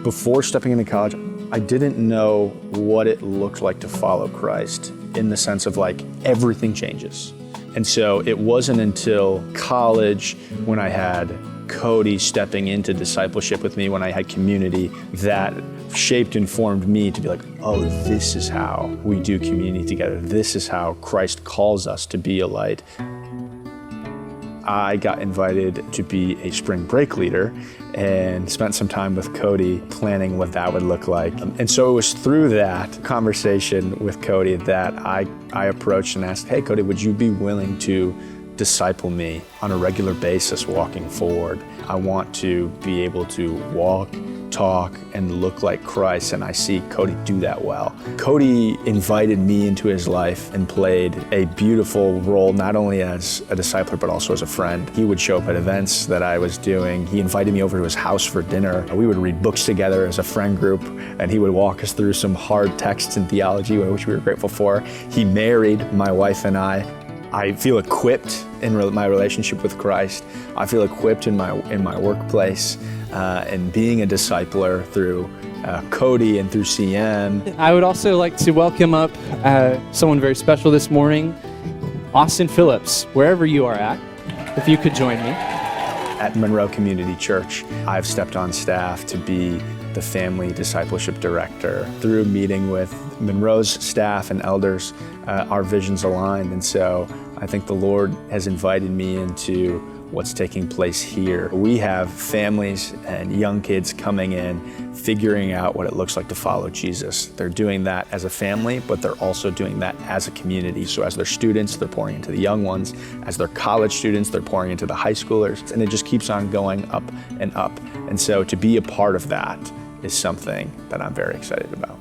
Before stepping into college, I didn't know what it looked like to follow Christ in the sense of like everything changes. And so it wasn't until college when I had Cody stepping into discipleship with me, when I had community, that shaped and formed me to be like, oh, this is how we do community together. This is how Christ calls us to be a light. I got invited to be a spring break leader and spent some time with Cody planning what that would look like. And so it was through that conversation with Cody that I approached and asked, hey, Cody, would you be willing to disciple me on a regular basis walking forward? I want to be able to walk, talk, and look like Christ, and I see Cody do that well. Cody invited me into his life and played a beautiful role, not only as a discipler, but also as a friend. He would show up at events that I was doing. He invited me over to his house for dinner. We would read books together as a friend group, and he would walk us through some hard texts in theology, which we were grateful for. He married my wife and I feel equipped in my relationship with Christ. I feel equipped in my workplace and being a discipler through Cody and through CM. I would also like to welcome up someone very special this morning, Austin Phillips, wherever you are at, if you could join me. At Monroe Community Church, I've stepped on staff to be the family discipleship director. Through meeting with Monroe's staff and elders, our visions aligned, and so I think the Lord has invited me into what's taking place here. We have families and young kids coming in, figuring out what it looks like to follow Jesus. They're doing that as a family, but they're also doing that as a community. So as they're students, they're pouring into the young ones. As they're college students, they're pouring into the high schoolers. And it just keeps on going up and up. And so to be a part of that is something that I'm very excited about.